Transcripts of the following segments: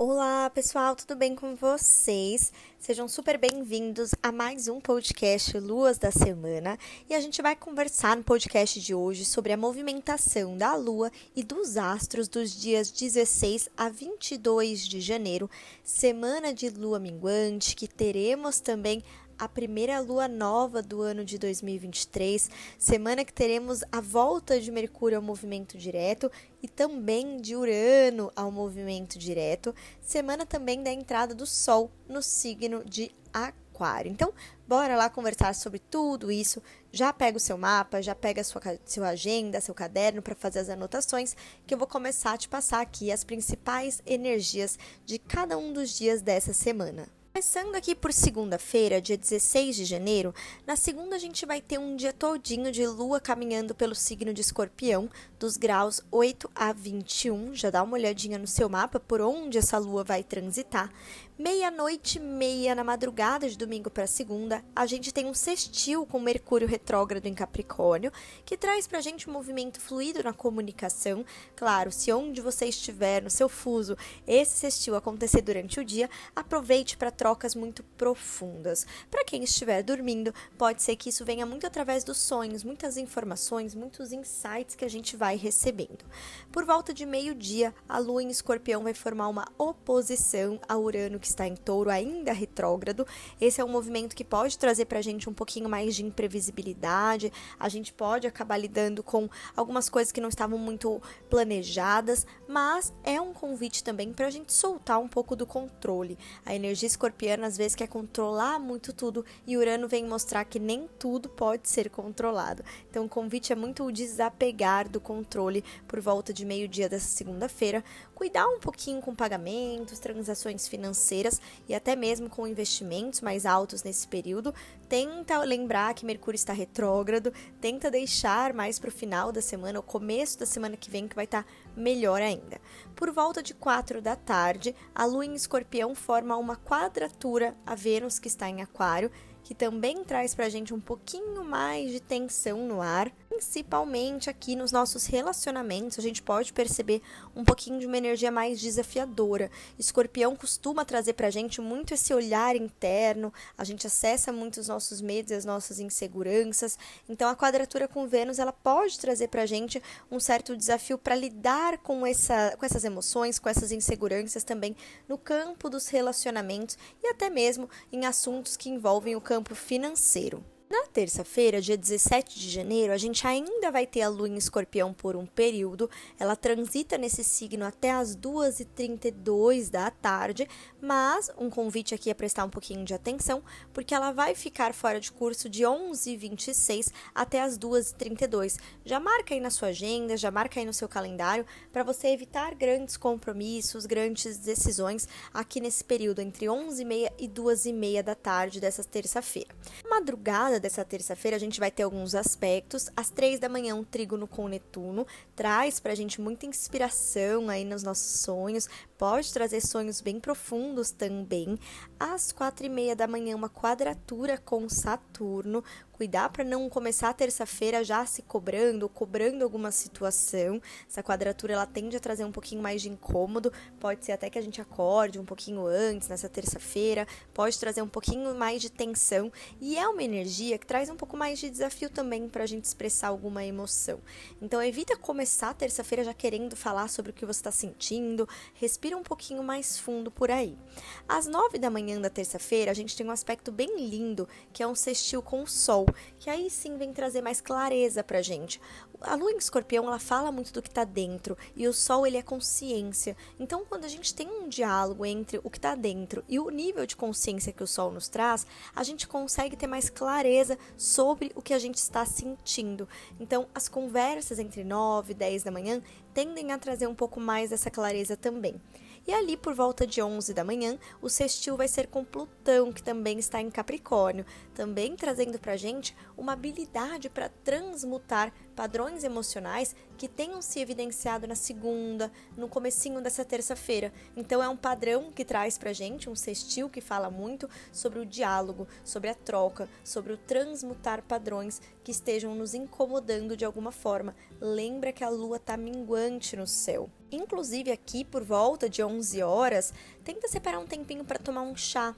Olá, pessoal, tudo bem com vocês? Sejam super bem-vindos a mais um podcast Luas da Semana. E a gente vai conversar no podcast de hoje sobre a movimentação da Lua e dos astros dos dias 16 a 22 de janeiro, semana de lua minguante, que teremos também a primeira lua nova do ano de 2023, semana que teremos a volta de Mercúrio ao movimento direto e também de Urano ao movimento direto, semana também da entrada do Sol no signo de Aquário. Então, bora lá conversar sobre tudo isso. Já pega o seu mapa, já pega a sua agenda, seu caderno para fazer as anotações, que eu vou começar a te passar aqui as principais energias de cada um dos dias dessa semana. Começando aqui por segunda-feira, dia 16 de janeiro, na segunda a gente vai ter um dia todinho de lua caminhando pelo signo de Escorpião, dos graus 8 a 21. Já dá uma olhadinha no seu mapa por onde essa lua vai transitar. Meia-noite e meia na madrugada de domingo para segunda, a gente tem um sextil com Mercúrio retrógrado em Capricórnio, que traz para a gente um movimento fluido na comunicação. Claro, se onde você estiver, no seu fuso, esse sextil acontecer durante o dia, aproveite para trocas muito profundas. Para quem estiver dormindo, pode ser que isso venha muito através dos sonhos, muitas informações, muitos insights que a gente vai recebendo. Por volta de meio-dia, a Lua em Escorpião vai formar uma oposição a Urano, que está em Touro, ainda retrógrado. Esse é um movimento que pode trazer para a gente um pouquinho mais de imprevisibilidade, a gente pode acabar lidando com algumas coisas que não estavam muito planejadas, mas é um convite também para a gente soltar um pouco do controle. A energia escorpiana às vezes quer controlar muito tudo e Urano vem mostrar que nem tudo pode ser controlado. Então o convite é muito o desapegar do controle por volta de meio-dia dessa segunda-feira, cuidar um pouquinho com pagamentos, transações financeiras e até mesmo com investimentos mais altos nesse período. Tenta lembrar que Mercúrio está retrógrado, tenta deixar mais para o final da semana, o começo da semana que vem, que vai estar melhor ainda. Por volta de 4 da tarde, a Lua em Escorpião forma uma quadratura a Vênus, que está em Aquário, que também traz para a gente um pouquinho mais de tensão no ar, principalmente aqui nos nossos relacionamentos. A gente pode perceber um pouquinho de uma energia mais desafiadora. Escorpião costuma trazer para a gente muito esse olhar interno, a gente acessa muito os nossos medos e as nossas inseguranças, então a quadratura com Vênus ela pode trazer para a gente um certo desafio para lidar com essas emoções, com essas inseguranças também no campo dos relacionamentos e até mesmo em assuntos que envolvem o campo financeiro. Na terça-feira, dia 17 de janeiro, a gente ainda vai ter a Lua em Escorpião por um período. Ela transita nesse signo até as 2h32 da tarde, mas um convite aqui é prestar um pouquinho de atenção, porque ela vai ficar fora de curso de 11h26 até as 2h32. Já marca aí na sua agenda, já marca aí no seu calendário, para você evitar grandes compromissos, grandes decisões aqui nesse período, entre 11h30 e 2h30 da tarde dessa terça-feira. Madrugada dessa terça-feira, a gente vai ter alguns aspectos. Às 3 da manhã, um trígono com Netuno traz pra gente muita inspiração aí nos nossos sonhos, pode trazer sonhos bem profundos também. Às 4h30 da manhã, uma quadratura com Saturno. Cuidar para não começar a terça-feira já se cobrando alguma situação. Essa quadratura ela tende a trazer um pouquinho mais de incômodo, pode ser até que a gente acorde um pouquinho antes nessa terça-feira, pode trazer um pouquinho mais de tensão e é uma energia que traz um pouco mais de desafio também para a gente expressar alguma emoção. Então evita começar a terça-feira já querendo falar sobre o que você está sentindo, respira um pouquinho mais fundo por aí. Às 9 da manhã da terça-feira a gente tem um aspecto bem lindo, que é um sextil com o Sol, que aí sim vem trazer mais clareza pra gente. A Lua em Escorpião, ela fala muito do que tá dentro, e o Sol, ele é consciência. Então, quando a gente tem um diálogo entre o que tá dentro e o nível de consciência que o Sol nos traz, a gente consegue ter mais clareza sobre o que a gente está sentindo. Então, as conversas entre 9 e 10 da manhã tendem a trazer um pouco mais dessa clareza também. E ali por volta de 11 da manhã, o sextil vai ser com Plutão, que também está em Capricórnio, também trazendo para a gente uma habilidade para transmutar padrões emocionais que tenham se evidenciado na segunda, no comecinho dessa terça-feira. Então é um padrão que traz para a gente, um sextil que fala muito sobre o diálogo, sobre a troca, sobre o transmutar padrões que estejam nos incomodando de alguma forma. Lembra que a Lua está minguante no céu. Inclusive aqui por volta de 11 horas, tenta separar um tempinho para tomar um chá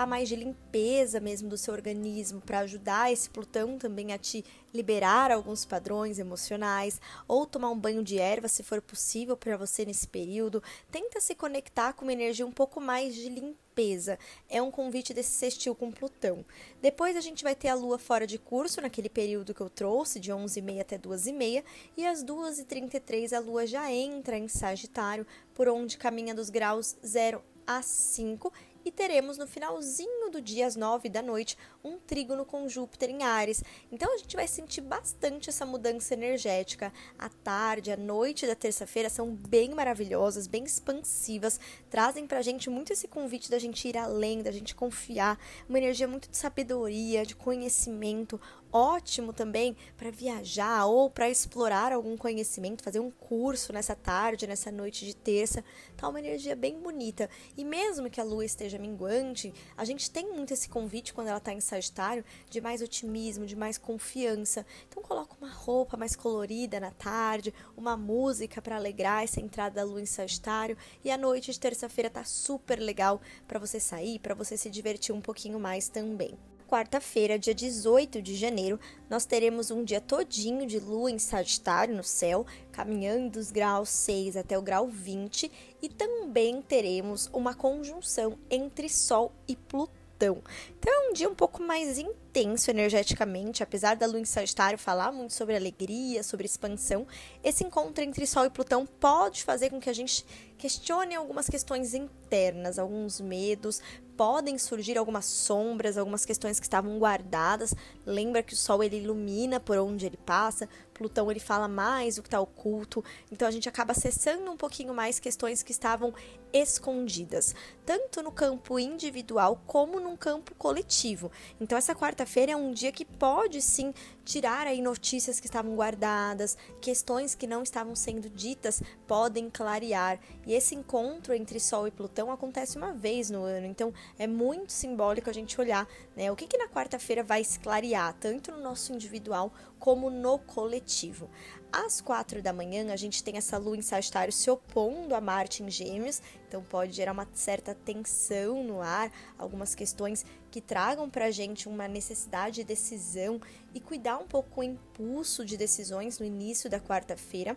mais de limpeza mesmo do seu organismo, para ajudar esse Plutão também a te liberar alguns padrões emocionais, ou tomar um banho de erva se for possível para você nesse período. Tenta se conectar com uma energia um pouco mais de limpeza. É um convite desse sextil com Plutão. Depois a gente vai ter a Lua fora de curso, naquele período que eu trouxe, de 11h30 até 2h30, e às 2h33 a Lua já entra em Sagitário, por onde caminha dos graus 0 a 5, e teremos no finalzinho do dia, às 9 da noite, um trígono com Júpiter em Áries. Então a gente vai sentir bastante essa mudança energética. A tarde, a noite da terça-feira são bem maravilhosas, bem expansivas, trazem pra gente muito esse convite da gente ir além, da gente confiar, uma energia muito de sabedoria, de conhecimento, ótimo também para viajar ou para explorar algum conhecimento, fazer um curso nessa tarde, nessa noite de terça. Tá uma energia bem bonita. E mesmo que a Lua esteja minguante, a gente tem muito esse convite quando ela está em Sagitário de mais otimismo, de mais confiança. Então coloca uma roupa mais colorida na tarde, uma música para alegrar essa entrada da Lua em Sagitário, e a noite de terça-feira tá super legal para você sair, para você se divertir um pouquinho mais também. Quarta-feira, dia 18 de janeiro, nós teremos um dia todinho de Lua em Sagitário no céu, caminhando dos graus 6 até o grau 20, e também teremos uma conjunção entre Sol e Plutão. Então é um dia um pouco mais intenso energeticamente, apesar da Lua em Sagitário falar muito sobre alegria, sobre expansão. Esse encontro entre Sol e Plutão pode fazer com que a gente questione algumas questões internas, alguns medos, podem surgir algumas sombras, algumas questões que estavam guardadas. Lembra que o Sol ele ilumina por onde ele passa, Plutão ele fala mais o que está oculto, então a gente acaba acessando um pouquinho mais questões que estavam escondidas, tanto no campo individual como num campo coletivo. Então essa quarta-feira é um dia que pode sim tirar aí notícias que estavam guardadas, questões que não estavam sendo ditas podem clarear. E esse encontro entre Sol e Plutão acontece uma vez no ano, então é muito simbólico a gente olhar, né, o que na quarta-feira vai se clarear, tanto no nosso individual como no coletivo. Às 4 da manhã, a gente tem essa Lua em Sagitário se opondo a Marte em Gêmeos, então pode gerar uma certa tensão no ar, algumas questões que tragam pra gente uma necessidade de decisão e cuidar um pouco com o impulso de decisões no início da quarta-feira.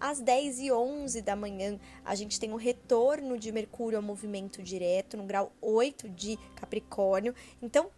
Às 10h11 da manhã, a gente tem o retorno de Mercúrio ao movimento direto, no grau 8 de Capricórnio, então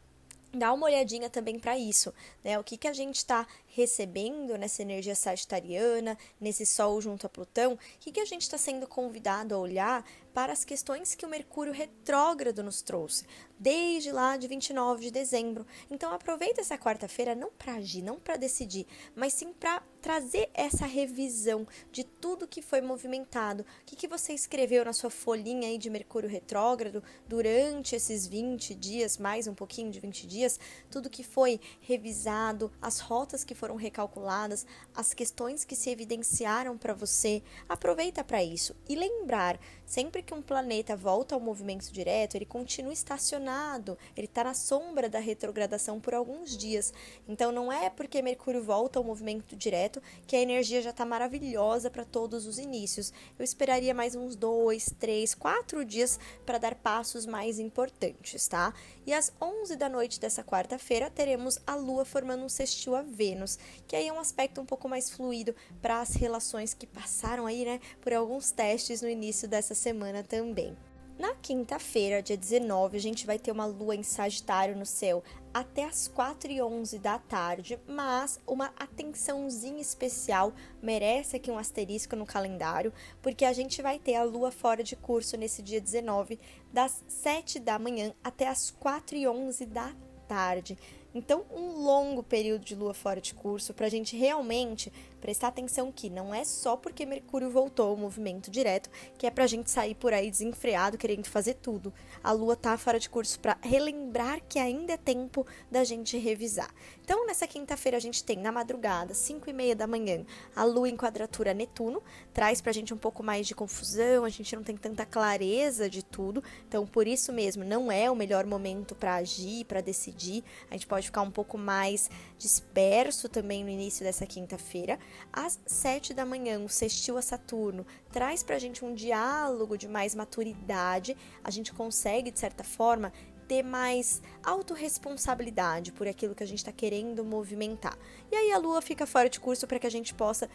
dá uma olhadinha também para isso, né? O que a gente está recebendo nessa energia sagitariana, nesse Sol junto a Plutão, o que a gente está sendo convidado a olhar para as questões que o Mercúrio retrógrado nos trouxe, desde lá de 29 de dezembro. Então aproveita essa quarta-feira não para agir, não para decidir, mas sim para trazer essa revisão de tudo que foi movimentado. O que você escreveu na sua folhinha aí de Mercúrio retrógrado durante esses 20 dias, mais um pouquinho de 20 dias, tudo que foi revisado, as rotas que foram recalculadas, as questões que se evidenciaram para você. Aproveita para isso e lembrar, sempre que um planeta volta ao movimento direto, ele continua estacionado, ele está na sombra da retrogradação por alguns dias. Então não é porque Mercúrio volta ao movimento direto que a energia já está maravilhosa para todos os inícios. Eu esperaria mais uns 2, 3, 4 dias para dar passos mais importantes, tá? E às 11 da noite dessa quarta-feira teremos a Lua formando um sextil a Vênus, que aí é um aspecto um pouco mais fluido para as relações que passaram aí, né, por alguns testes no início dessa semana também. Na quinta-feira, dia 19, a gente vai ter uma Lua em Sagitário no céu até as 4h11 da tarde, mas uma atençãozinha especial merece aqui um asterisco no calendário, porque a gente vai ter a Lua fora de curso nesse dia 19, das 7 da manhã até as 4h11 da tarde. Então, um longo período de Lua fora de curso para a gente realmente prestar atenção que não é só porque Mercúrio voltou ao movimento direto que é para a gente sair por aí desenfreado querendo fazer tudo. A Lua tá fora de curso para relembrar que ainda é tempo da gente revisar. Então, nessa quinta-feira a gente tem na madrugada, 5h30 da manhã, a Lua em quadratura a Netuno, traz para a gente um pouco mais de confusão, a gente não tem tanta clareza de tudo, então por isso mesmo não é o melhor momento para agir, para decidir, a gente pode ficar um pouco mais disperso também no início dessa quinta-feira. Às 7 da manhã, o sextil a Saturno traz pra gente um diálogo de mais maturidade, a gente consegue, de certa forma, ter mais autorresponsabilidade por aquilo que a gente está querendo movimentar. E aí a Lua fica fora de curso para que a gente possa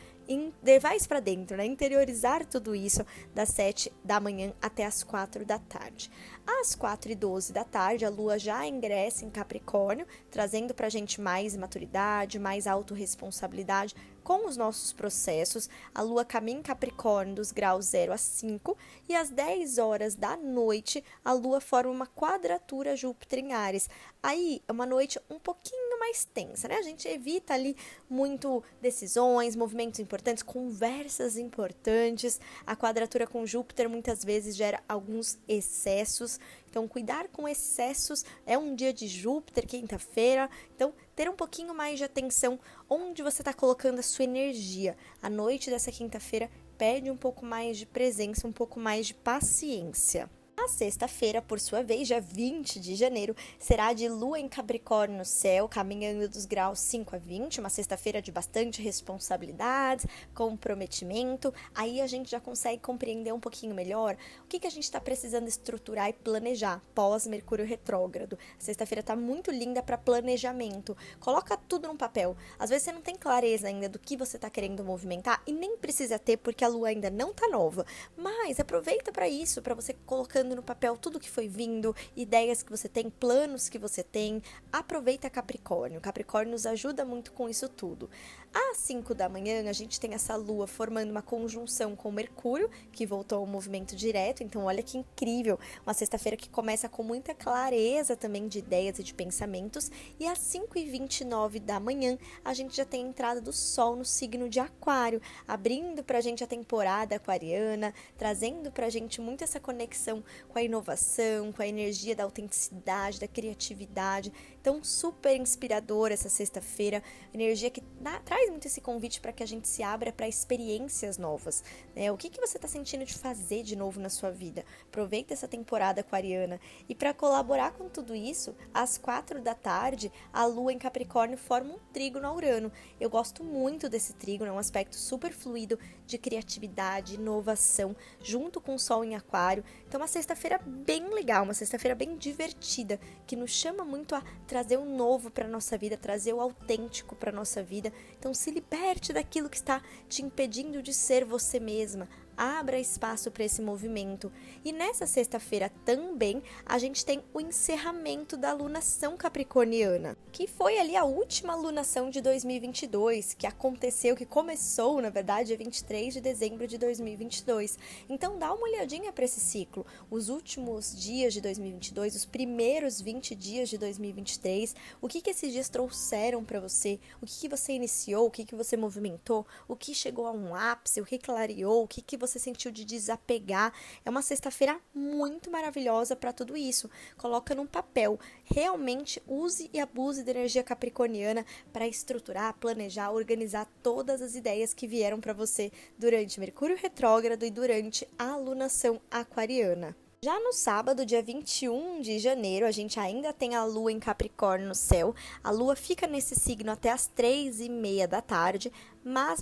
levar isso para dentro, né? Interiorizar tudo isso das 7 da manhã até as 4 da tarde. Às 4h12 da tarde, a Lua já ingressa em Capricórnio, trazendo para a gente mais maturidade, mais autorresponsabilidade com os nossos processos. A Lua caminha em Capricórnio dos graus 0 a 5 e às 10 horas da noite a Lua forma uma quadratura Júpiter em Áries. Aí é uma noite um pouquinho mais tensa, né? A gente evita ali muito decisões, movimentos importantes, conversas importantes. A quadratura com Júpiter muitas vezes gera alguns excessos. Então, cuidar com excessos. É um dia de Júpiter, quinta-feira. Então, ter um pouquinho mais de atenção onde você está colocando a sua energia. A noite dessa quinta-feira pede um pouco mais de presença, um pouco mais de paciência. A sexta-feira, por sua vez, dia 20 de janeiro, será de Lua em Capricórnio no céu, caminhando dos graus 5 a 20, uma sexta-feira de bastante responsabilidades, comprometimento. Aí a gente já consegue compreender um pouquinho melhor o que a gente está precisando estruturar e planejar pós Mercúrio retrógrado. A sexta-feira está muito linda para planejamento. Coloca tudo no papel. Às vezes você não tem clareza ainda do que você está querendo movimentar e nem precisa ter porque a Lua ainda não está nova. Mas aproveita para isso, para você colocando no papel tudo que foi vindo, ideias que você tem, planos que você tem. Aproveita Capricórnio. Capricórnio nos ajuda muito com isso tudo. Às 5 da manhã, a gente tem essa Lua formando uma conjunção com Mercúrio, que voltou ao movimento direto. Então, olha que incrível. Uma sexta-feira que começa com muita clareza também de ideias e de pensamentos. E às 5h29 da manhã, a gente já tem a entrada do Sol no signo de Aquário, abrindo pra gente a temporada aquariana, trazendo pra gente muito essa conexão com a inovação, com a energia da autenticidade, da criatividade. Então, super inspiradora essa sexta-feira, energia que traz muito esse convite para que a gente se abra para experiências novas, né? O que você está sentindo de fazer de novo na sua vida? Aproveita essa temporada aquariana. E para colaborar com tudo isso, às 4 da tarde, a Lua em Capricórnio forma um trígono a Urano. Eu gosto muito desse trígono, é um aspecto super fluido de criatividade, inovação, junto com o Sol em Aquário. Então, uma sexta-feira bem legal, uma sexta-feira bem divertida, que nos chama muito a trazer o novo para nossa vida, trazer o autêntico para nossa vida. Então, se liberte daquilo que está te impedindo de ser você mesma. Abra espaço para esse movimento. E nessa sexta-feira também a gente tem o encerramento da lunação capricorniana, que foi ali a última lunação de 2022, que aconteceu, que começou, na verdade, dia 23 de dezembro de 2022. Então dá uma olhadinha para esse ciclo. Os últimos dias de 2022, os primeiros 20 dias de 2023, o que esses dias trouxeram para você, o que você iniciou, o que você movimentou, o que chegou a um ápice, o que clareou, o que você sentiu de desapegar. É uma sexta-feira muito maravilhosa para tudo isso. Coloca num papel. Realmente use e abuse da energia capricorniana para estruturar, planejar, organizar todas as ideias que vieram para você durante Mercúrio retrógrado e durante a lunação aquariana. Já no sábado, dia 21 de janeiro, a gente ainda tem a Lua em Capricórnio no céu. A Lua fica nesse signo até as 3h30 da tarde, mas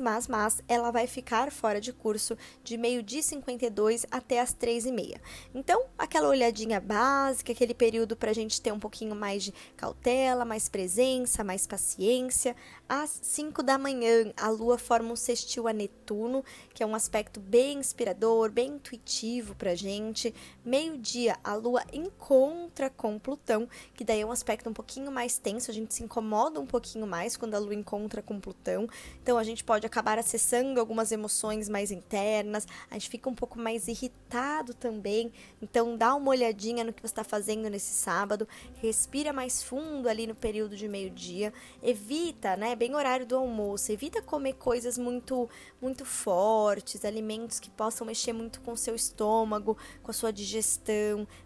ela vai ficar fora de curso de 12h52 até as 3h30. Então, aquela olhadinha básica, aquele período para a gente ter um pouquinho mais de cautela, mais presença, mais paciência. Às 5 da manhã, a Lua forma um sextil a Netuno, que é um aspecto bem inspirador, bem intuitivo para a gente. Meio-dia, a Lua encontra com Plutão, que daí é um aspecto um pouquinho mais tenso, a gente se incomoda um pouquinho mais quando a Lua encontra com Plutão. Então, a gente pode acabar acessando algumas emoções mais internas, a gente fica um pouco mais irritado também. Então, dá uma olhadinha no que você está fazendo nesse sábado, respira mais fundo ali no período de meio-dia, evita, né, bem horário do almoço, evita comer coisas muito fortes, alimentos que possam mexer muito com o seu estômago, com a sua digestão.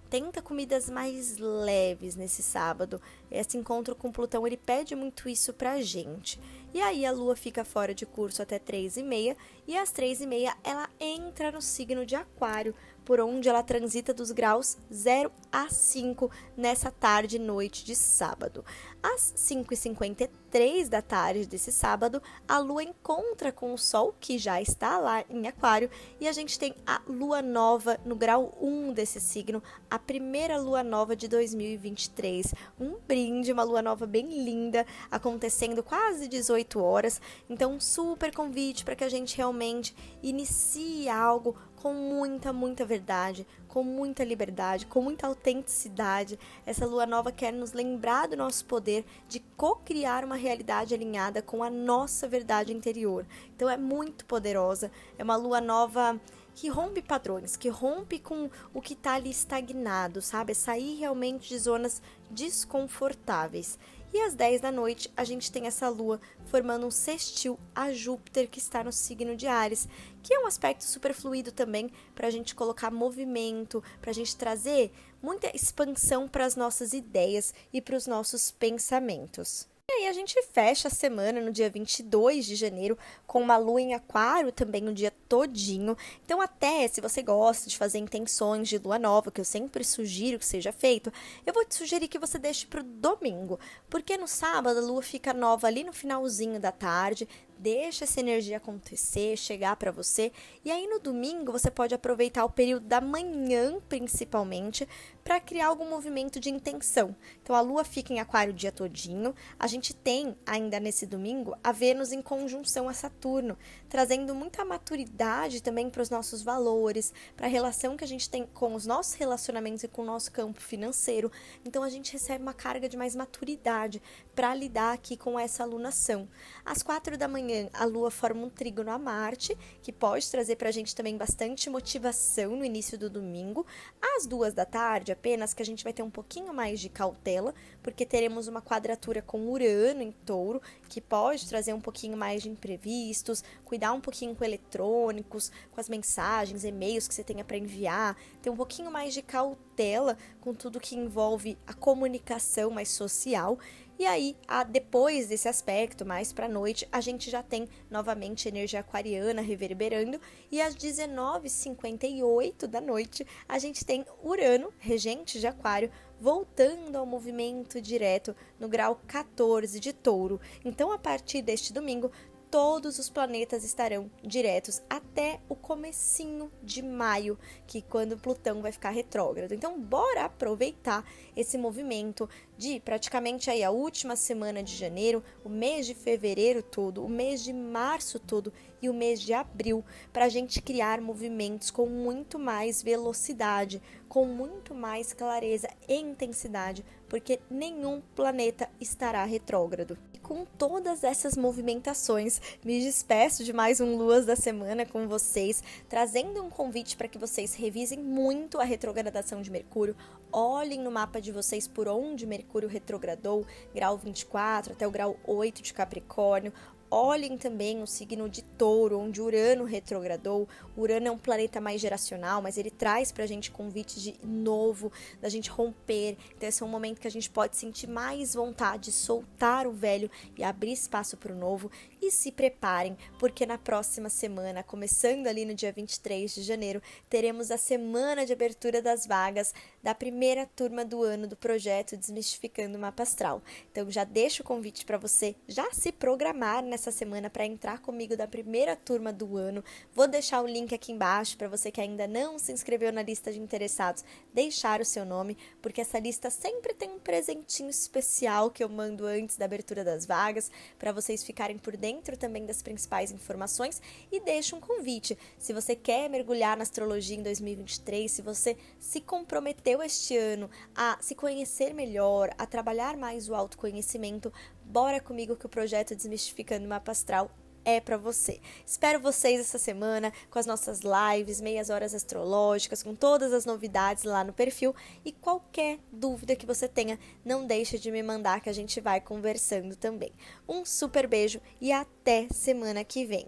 Tenta comidas mais leves nesse sábado. Esse encontro com Plutão, ele pede muito isso pra gente. E aí a Lua fica fora de curso até 3h30 e às 3h30 ela entra no signo de Aquário, por onde ela transita dos graus 0 a 5 nessa tarde e noite de sábado. Às 5h53 3 da tarde desse sábado, a Lua encontra com o Sol, que já está lá em Aquário, e a gente tem a Lua Nova no grau 1 desse signo, a primeira Lua Nova de 2023. Um brinde, uma Lua Nova bem linda, acontecendo quase 18 horas. Então, um super convite para que a gente realmente inicie algo com muita verdade, com muita liberdade, com muita autenticidade. Essa lua nova quer nos lembrar do nosso poder de co-criar uma realidade alinhada com a nossa verdade interior. Então é muito poderosa, é uma lua nova que rompe padrões, que rompe com o que está ali estagnado, sabe? É sair realmente de zonas desconfortáveis. E às 10 da noite, a gente tem essa lua formando um sextil a Júpiter, que está no signo de Áries, que é um aspecto super fluido também para a gente colocar movimento, para a gente trazer muita expansão para as nossas ideias e para os nossos pensamentos. E aí a gente fecha a semana no dia 22 de janeiro com uma lua em Aquário também o dia todinho. Então até se você gosta de fazer intenções de lua nova, que eu sempre sugiro que seja feito, eu vou te sugerir que você deixe para o domingo, porque no sábado a lua fica nova ali no finalzinho da tarde. Deixa essa energia acontecer, chegar para você. E aí no domingo você pode aproveitar o período da manhã, principalmente, para criar algum movimento de intenção. Então a lua fica em Aquário o dia todinho. A gente tem ainda nesse domingo a Vênus em conjunção a Saturno, trazendo muita maturidade também para os nossos valores, para a relação que a gente tem com os nossos relacionamentos e com o nosso campo financeiro. Então a gente recebe uma carga de mais maturidade para lidar aqui com essa alunação. Às 4 da manhã a Lua forma um trígono a Marte, que pode trazer para a gente também bastante motivação no início do domingo. Às 2 da tarde, apenas que a gente vai ter um pouquinho mais de cautela, porque teremos uma quadratura com Urano em Touro, que pode trazer um pouquinho mais de imprevistos, cuidar um pouquinho com eletrônicos, com as mensagens, e-mails que você tenha para enviar, ter um pouquinho mais de cautela com tudo que envolve a comunicação mais social. E aí, depois desse aspecto, mais para a noite, a gente já tem novamente energia aquariana reverberando. E às 19h58 da noite, a gente tem Urano, regente de Aquário, voltando ao movimento direto no grau 14 de Touro. Então, a partir deste domingo, todos os planetas estarão diretos até o comecinho de maio, que quando Plutão vai ficar retrógrado. Então, bora aproveitar esse movimento de praticamente aí a última semana de janeiro, o mês de fevereiro todo, o mês de março todo e o mês de abril, para a gente criar movimentos com muito mais velocidade, com muito mais clareza e intensidade, porque nenhum planeta estará retrógrado. E com todas essas movimentações, me despeço de mais um Luas da Semana com vocês, trazendo um convite para que vocês revisem muito a retrogradação de Mercúrio, olhem no mapa de vocês por onde Mercúrio retrogradou, grau 24 até o grau 8 de Capricórnio. Olhem também o signo de Touro, onde Urano retrogradou. Urano é um planeta mais geracional, mas ele traz pra gente convites de novo, da gente romper. Então esse é um momento que a gente pode sentir mais vontade de soltar o velho e abrir espaço para o novo. E se preparem, porque na próxima semana, começando ali no dia 23 de janeiro, teremos a semana de abertura das vagas da primeira turma do ano do projeto Desmistificando o Mapa Astral. Então já deixo o convite para você já se programar nessa semana para entrar comigo da primeira turma do ano. Vou deixar o link aqui embaixo para você que ainda não se inscreveu na lista de interessados, deixar o seu nome, porque essa lista sempre tem um presentinho especial que eu mando antes da abertura das vagas, para vocês ficarem por dentro também das principais informações. E deixo um convite, se você quer mergulhar na astrologia em 2023, se você se comprometeu este ano a se conhecer melhor, a trabalhar mais o autoconhecimento, bora comigo que o projeto Desmistificando o Mapa Astral é para você. Espero vocês essa semana com as nossas lives, meias horas astrológicas, com todas as novidades lá no perfil. E qualquer dúvida que você tenha, não deixe de me mandar que a gente vai conversando também. Um super beijo e até semana que vem.